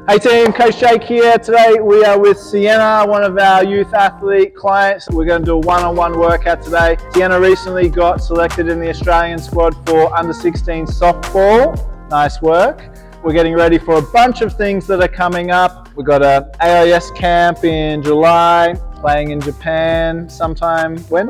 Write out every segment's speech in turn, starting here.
Hey team, Coach Jake here. Today we are with Cienna, one of our youth athlete clients. We're going to do a one-on-one workout today. Cienna recently got selected in the Australian squad for under 16 softball. Nice work. We're getting ready for a bunch of things that are coming up. We've got an AIS camp in July, playing in Japan sometime, when?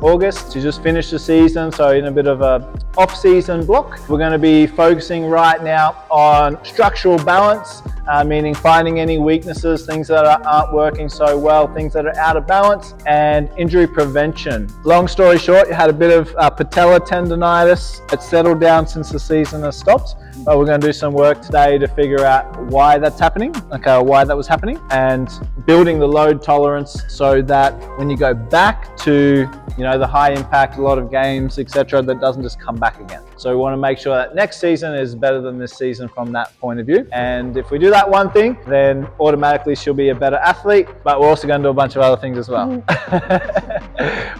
August. She just finished the season, so in a bit of a off-season block. We're going to be focusing right now on structural balance, meaning finding any weaknesses, things that aren't working so well, things that are out of balance, and injury prevention. Long story short, you had a bit of patella tendonitis. It's settled down since the season has stopped, but we're going to do some work today to figure out why that's happening, or why that was happening, and building the load tolerance so that when you go back to the high impact, a lot of games, etc., that doesn't just come back again. So we want to make sure that next season is better than this season from that point of view. And if we do that one thing, then automatically she'll be a better athlete, but we're also going to do a bunch of other things as well.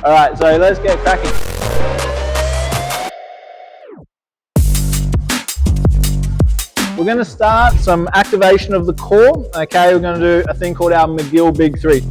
All right, so let's get cracking. We're going to start some activation of the core. Okay, we're going to do a thing called our McGill Big Three.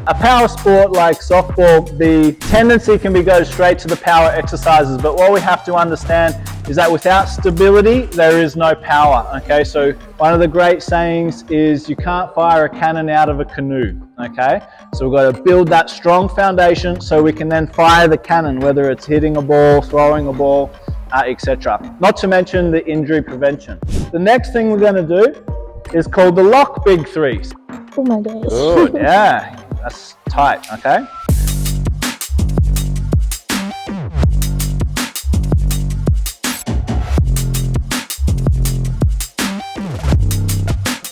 A power sport like softball, the tendency can be go straight to the power exercises, but what we have to understand is that without stability, there is no power, okay? So one of the great sayings is you can't fire a cannon out of a canoe, okay? So we've got to build that strong foundation so we can then fire the cannon, whether it's hitting a ball, throwing a ball, etc. Not to mention the injury prevention. The next thing we're going to do is called the lock big threes. Oh my gosh. Good, yeah. That's tight, okay?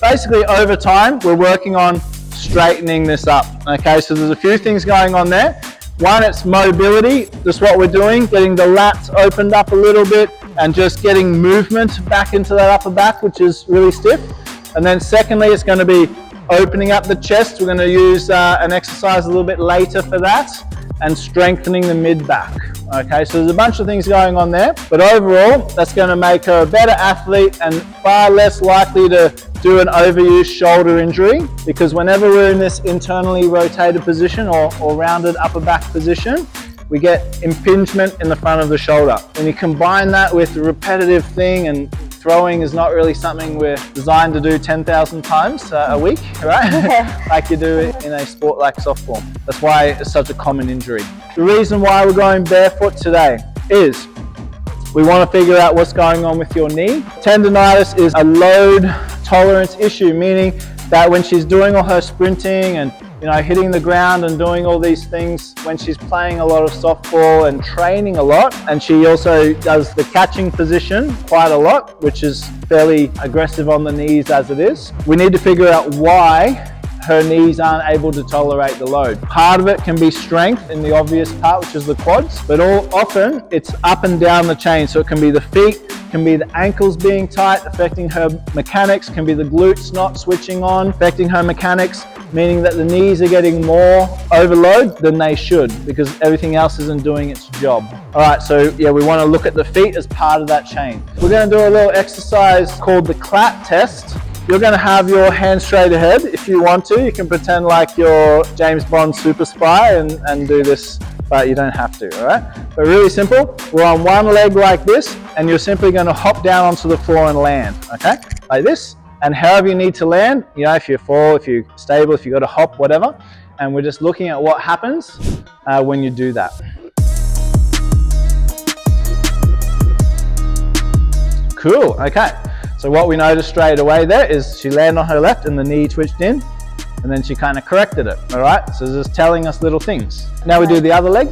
Basically, over time, we're working on straightening this up, okay? So there's a few things going on there. One, it's mobility, just what we're doing, getting the lats opened up a little bit and just getting movement back into that upper back, which is really stiff. And then secondly, it's going to be opening up the chest. We're going to use an exercise a little bit later for that, and strengthening the mid back. Okay, so there's a bunch of things going on there, but overall that's going to make her a better athlete and far less likely to do an overused shoulder injury, because whenever we're in this internally rotated position or rounded upper back position, we get impingement in the front of the shoulder. When you combine that with the repetitive thing, and throwing is not really something we're designed to do 10,000 times a week, right? Like you do in a sport like softball. That's why it's such a common injury. The reason why we're going barefoot today is we want to figure out what's going on with your knee. Tendonitis is a load tolerance issue, meaning that when she's doing all her sprinting and hitting the ground and doing all these things, when she's playing a lot of softball and training a lot, and she also does the catching position quite a lot, which is fairly aggressive on the knees as it is. We need to figure out why her knees aren't able to tolerate the load. Part of it can be strength in the obvious part, which is the quads, but often it's up and down the chain. So it can be the feet, can be the ankles being tight, affecting her mechanics, can be the glutes not switching on, affecting her mechanics, meaning that the knees are getting more overload than they should because everything else isn't doing its job. All right, so yeah, we want to look at the feet as part of that chain. We're going to do a little exercise called the clat test. You're going to have your hand straight ahead. If you want to, you can pretend like you're James Bond super spy and do this, but you don't have to, all right? But really simple. We're on one leg like this, and you're simply going to hop down onto the floor and land, okay? Like this. And however you need to land, if you fall, if you're stable, if you got to hop, whatever. And we're just looking at what happens when you do that. Cool, okay. So what we noticed straight away there is she landed on her left and the knee twitched in, and then she kind of corrected it, all right? So it's just telling us little things. Now we do the other leg.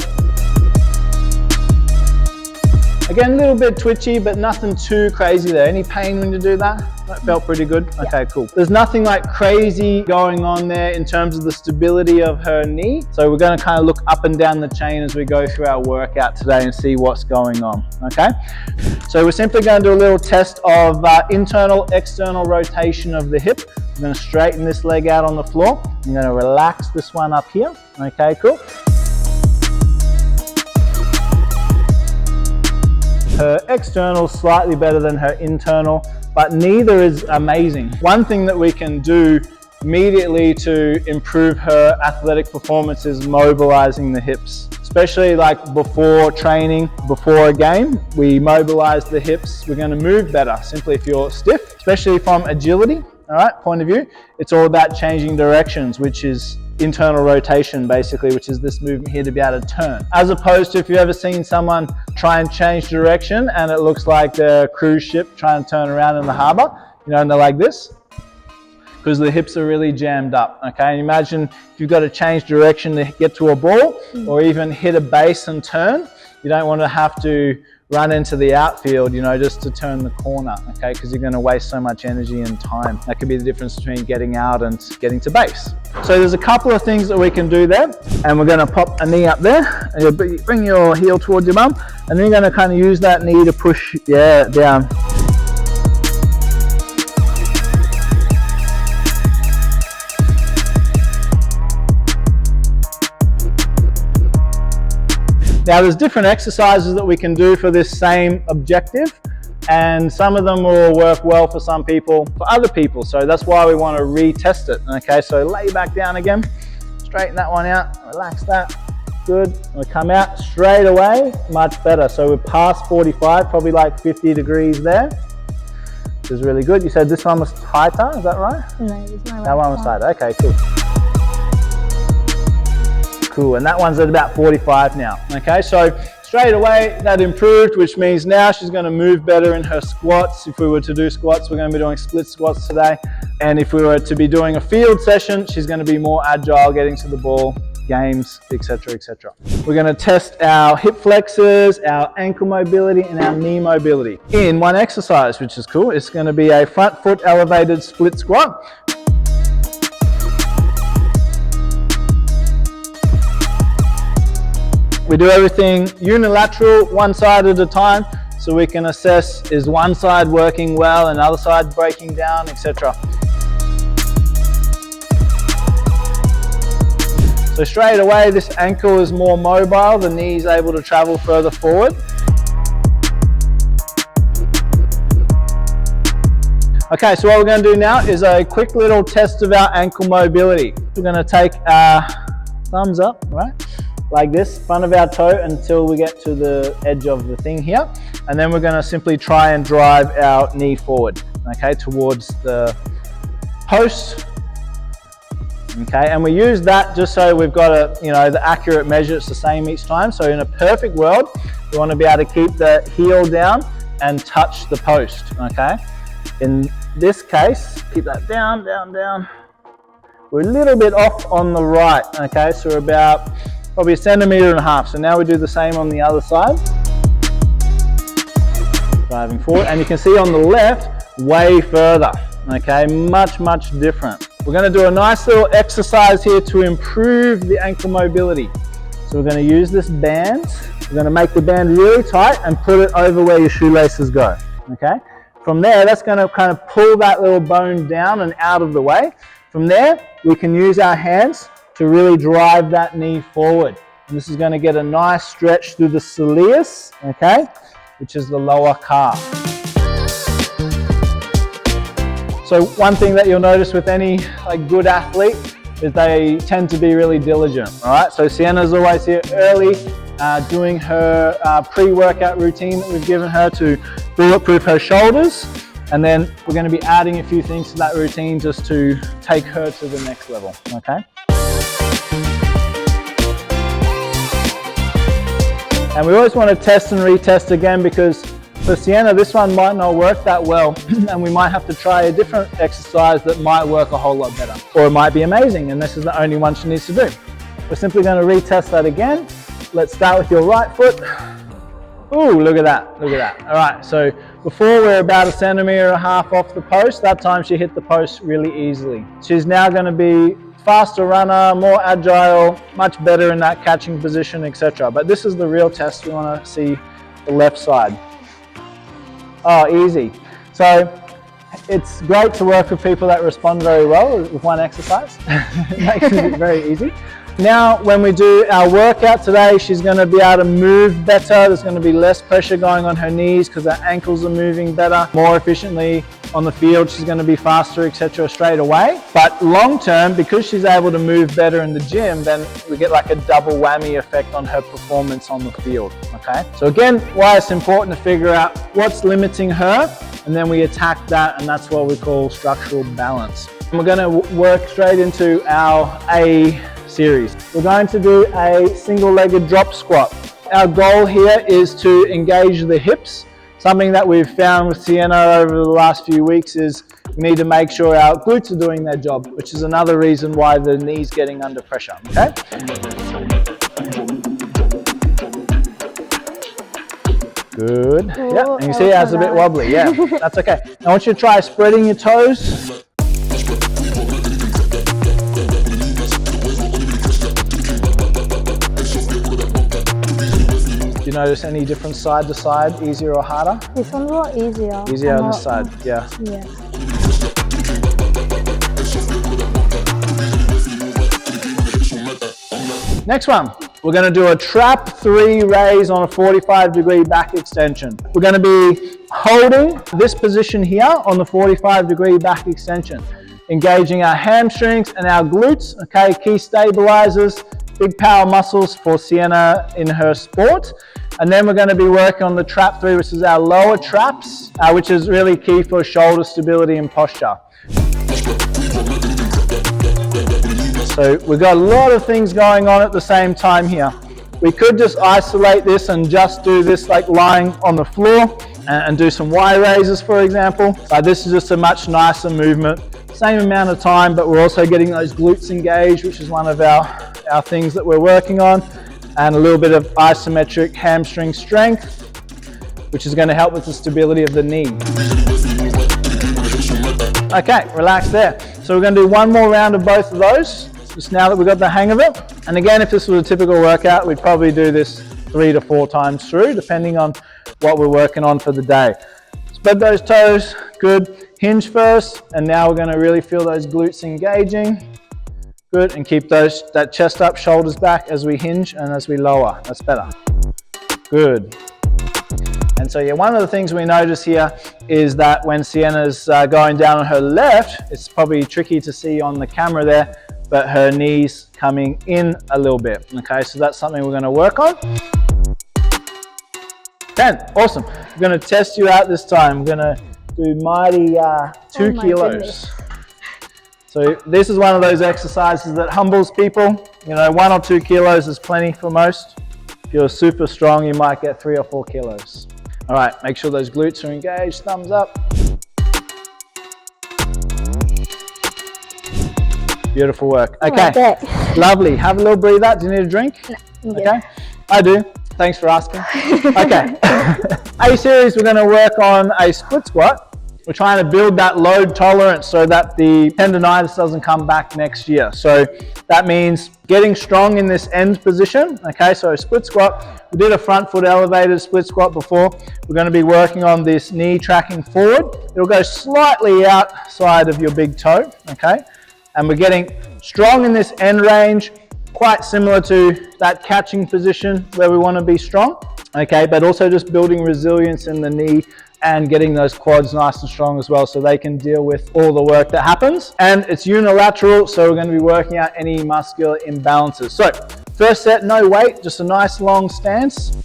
Again, a little bit twitchy, but nothing too crazy there. Any pain when you do that? That felt pretty good? Okay, cool. There's nothing like crazy going on there in terms of the stability of her knee. So we're gonna kind of look up and down the chain as we go through our workout today and see what's going on, okay? So we're simply gonna do a little test of internal, external rotation of the hip. I'm gonna straighten this leg out on the floor. I'm gonna relax this one up here. Okay, cool. Her external is slightly better than her internal, but neither is amazing. One thing that we can do immediately to improve her athletic performance is mobilizing the hips. Especially like before training, before a game, we mobilize the hips. We're going to move better simply if you're stiff, especially from agility, all right, point of view. It's all about changing directions, which is internal rotation basically, which is this movement here to be able to turn. As opposed to if you've ever seen someone try and change direction and it looks like the cruise ship trying to turn around in the harbor, you know, and they're like this, because the hips are really jammed up, okay? And imagine if you've got to change direction to get to a ball or even hit a base and turn, you don't want to have to run into the outfield, you know, just to turn the corner, okay? Because you're going to waste so much energy and time. That could be the difference between getting out and getting to base. So there's a couple of things that we can do there, and we're going to pop a knee up there, and you'll bring your heel towards your bum, and then you're going to kind of use that knee to push, down. Now there's different exercises that we can do for this same objective, and some of them will work well for some people, for other people. So that's why we want to retest it. Okay, so lay back down again, straighten that one out, relax that, good. We come out straight away, much better. So we're past 45, probably like 50 degrees there, which is really good. You said this one was tighter, is that right? No, it was my right that one was tighter, okay, cool. Cool, and that one's at about 45 now. Okay, so straight away that improved, which means now she's going to move better in her squats. If we were to do squats, we're going to be doing split squats today. And if we were to be doing a field session, she's going to be more agile getting to the ball, games, etc., etc. We're going to test our hip flexors, our ankle mobility, and our knee mobility in one exercise, which is cool. It's going to be a front foot elevated split squat. We do everything unilateral, one side at a time, so we can assess, is one side working well, another side breaking down, etc. So straight away, this ankle is more mobile, the knee is able to travel further forward. Okay, so what we're going to do now is a quick little test of our ankle mobility. We're going to take our thumbs up, right? Like this, front of our toe until we get to the edge of the thing here. And then we're going to simply try and drive our knee forward, okay, towards the post. Okay, and we use that just so we've got a, you know, the accurate measure. It's the same each time. So in a perfect world, we want to be able to keep the heel down and touch the post, okay? In this case, keep that down, down, down. We're a little bit off on the right, okay? So we're about probably 1.5 centimeters. So now we do the same on the other side. Driving forward, and you can see on the left, way further, okay? Much, much different. We're gonna do a nice little exercise here to improve the ankle mobility. So we're gonna use this band. We're gonna make the band really tight and put it over where your shoelaces go, okay? From there, that's gonna kind of pull that little bone down and out of the way. From there, we can use our hands to really drive that knee forward. And this is going to get a nice stretch through the soleus, okay, which is the lower calf. So one thing that you'll notice with any good athlete is they tend to be really diligent, all right? So Cienna's always here early, doing her pre-workout routine that we've given her to bulletproof her shoulders. And then we're going to be adding a few things to that routine just to take her to the next level, okay? And we always want to test and retest again, because for Cienna, this one might not work that well, and we might have to try a different exercise that might work a whole lot better. Or it might be amazing, and this is the only one she needs to do. We're simply going to retest that again. Let's start with your right foot. Ooh, look at that, look at that. All right, so before we're about 1.5 centimeters off the post. That time she hit the post really easily. She's now going to be faster runner, more agile, much better in that catching position, etc. But this is the real test. We want to see the left side. Oh, easy. So it's great to work with people that respond very well with one exercise. It makes it very easy. Now, when we do our workout today, she's going to be able to move better. There's going to be less pressure going on her knees because her ankles are moving better, more efficiently on the field. She's going to be faster, etc. straight away. But long term, because she's able to move better in the gym, then we get like a double whammy effect on her performance on the field. Okay. So again, why it's important to figure out what's limiting her, and then we attack that, and that's what we call structural balance. And we're going to work straight into our A series. We're going to do a single-legged drop squat. Our goal here is to engage the hips. Something that we've found with Cienna over the last few weeks is we need to make sure our glutes are doing their job, which is another reason why the knee's getting under pressure, okay? Good. Yeah, and you see how it's a bit wobbly. Yeah, that's okay. I want you to try spreading your toes. Do you notice any difference side to side, easier or harder? This one's a lot easier. Easier on this side, yeah. Yeah. Next one, we're going to do a trap 3 raise on a 45-degree back extension. We're going to be holding this position here on the 45-degree back extension, engaging our hamstrings and our glutes, okay, key stabilizers, big power muscles for Cienna in her sport. And then we're going to be working on the trap 3, which is our lower traps, which is really key for shoulder stability and posture. So we've got a lot of things going on at the same time here. We could just isolate this and just do this like lying on the floor and do some Y raises, for example. This is just a much nicer movement. Same amount of time, but we're also getting those glutes engaged, which is one of our things that we're working on, and a little bit of isometric hamstring strength, which is going to help with the stability of the knee. Okay, relax there. So we're going to do one more round of both of those, just now that we've got the hang of it. And again, if this was a typical workout, we'd probably do this 3 to 4 times through, depending on what we're working on for the day. Spread those toes, good. Hinge first, and now we're going to really feel those glutes engaging. Good, and keep that chest up, shoulders back as we hinge and as we lower. That's better. Good. And so yeah, one of the things we notice here is that when Cienna's going down on her left, it's probably tricky to see on the camera there, but her knees coming in a little bit. Okay, so that's something we're going to work on. 10, awesome. We're going to test you out this time. We're going to do mighty 2 kilos. Goodness. So this is one of those exercises that humbles people. You know, 1 or 2 kilos is plenty for most. If you're super strong, you might get 3 or 4 kilos. All right, make sure those glutes are engaged, thumbs up. Beautiful work. Okay, lovely. Have a little breathe out. Do you need a drink? No, okay, I do. Thanks for asking. Okay, A series, we're going to work on a split squat. We're trying to build that load tolerance so that the tendonitis doesn't come back next year. So that means getting strong in this end position. Okay, so split squat. We did a front foot elevated split squat before. We're going to be working on this knee tracking forward. It'll go slightly outside of your big toe. Okay, and we're getting strong in this end range, quite similar to that catching position where we want to be strong. Okay, but also just building resilience in the knee and getting those quads nice and strong as well so they can deal with all the work that happens. And it's unilateral, so we're going to be working out any muscular imbalances. So first set, no weight, just a nice long stance.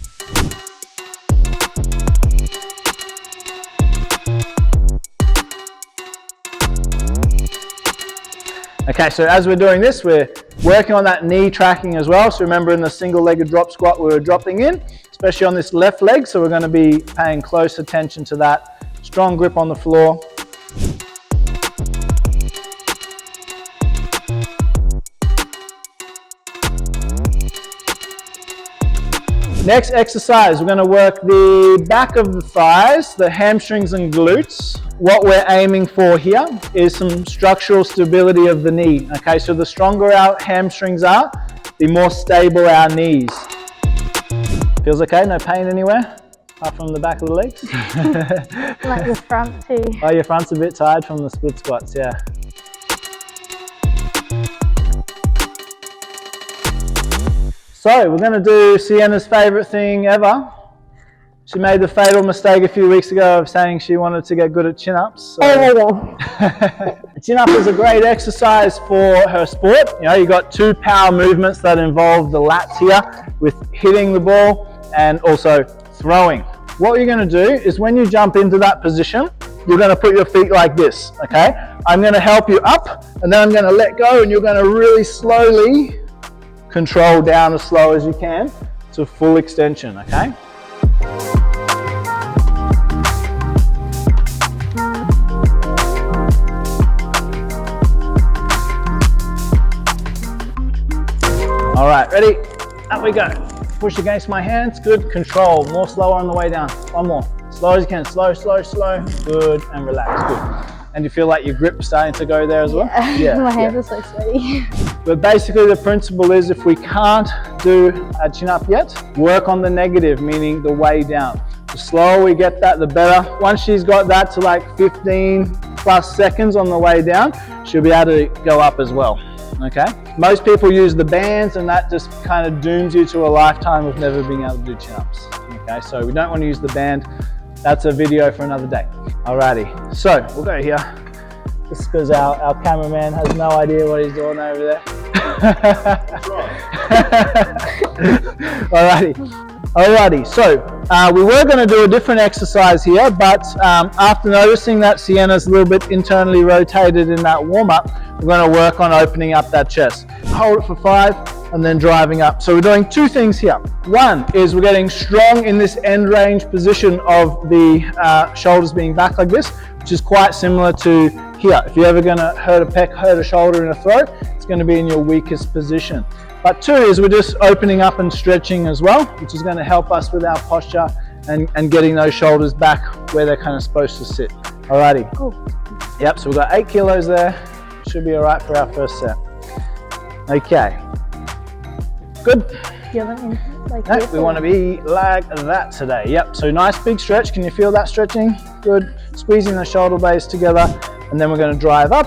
Okay, so as we're doing this, we're working on that knee tracking as well. So remember in the single-legged drop squat, we were dropping in, especially on this left leg. So we're going to be paying close attention to that. Strong grip on the floor. Next exercise, we're going to work the back of the thighs, the hamstrings and glutes. What we're aiming for here is some structural stability of the knee. Okay, so the stronger our hamstrings are, the more stable our knees. Feels okay? No pain anywhere? Apart from the back of the legs? Like the front too. Oh, your front's a bit tired from the split squats, yeah. So we're going to do Cienna's favourite thing ever. She made the fatal mistake a few weeks ago of saying she wanted to get good at chin-ups. So. There we go. Chin-up is a great exercise for her sport. You know, you got two power movements that involve the lats here with hitting the ball and also throwing. What you're going to do is when you jump into that position, you're going to put your feet like this, okay? I'm going to help you up and then I'm going to let go and you're going to really slowly control down as slow as you can to full extension, okay? All right, ready? Up we go. Push against my hands, good. Control, more slower on the way down. One more, slow as you can, slow, slow, slow. Good, and relax, good. And you feel like your grip starting to go there as well? Yeah, my hands are so sweaty. But basically the principle is if we can't do a chin up yet, work on the negative, meaning the way down. The slower we get that, the better. Once she's got that to like 15 plus seconds on the way down, she'll be able to go up as well. Okay, most people use the bands and that just kind of dooms you to a lifetime of never being able to do chin-ups. Okay, so we don't want to use the band. That's a video for another day. Alrighty, so we'll go here. Just because our cameraman has no idea what he's doing over there. Alrighty, so we were going to do a different exercise here, but after noticing that Cienna's a little bit internally rotated in that warm-up, we're going to work on opening up that chest. Hold it for 5 and then driving up. So we're doing two things here. One is we're getting strong in this end range position of the shoulders being back like this, which is quite similar to here. If you're ever going to hurt a pec, hurt a shoulder and a throat, it's going to be in your weakest position. But two is we're just opening up and stretching as well, which is going to help us with our posture and getting those shoulders back where they're kind of supposed to sit. Alrighty. Cool. Yep, so we've got 8 kilos there. Should be all right for our first set. Okay. Good. Do you have an like No, we want to be like that today. Yep, so nice big stretch. Can you feel that stretching? Good. Squeezing the shoulder blades together, and then we're going to drive up.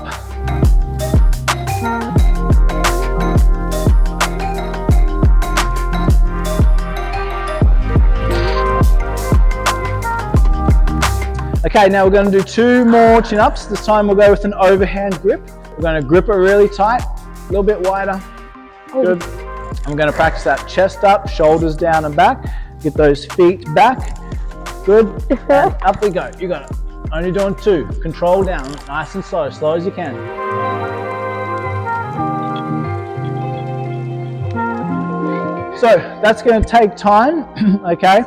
Okay, now we're going to do 2 more chin-ups. This time we'll go with an overhand grip. We're going to grip it really tight, a little bit wider. Good. And we're going to practice that chest up, shoulders down and back. Get those feet back. Good. And up we go. You got it. Only doing 2. Control down, nice and slow, slow as you can. So that's going to take time, okay?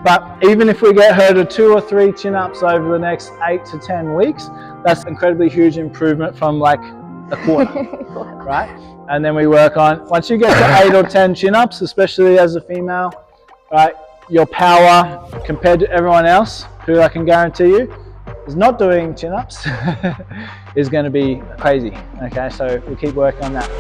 But even if we get her to 2 or 3 chin-ups over the next 8 to 10 weeks, that's an incredibly huge improvement from like a quarter, right? And then we work on, once you get to 8 or 10 chin-ups, especially as a female, right, your power compared to everyone else, who I can guarantee you is not doing chin-ups, is going to be crazy, okay? So we'll keep working on that.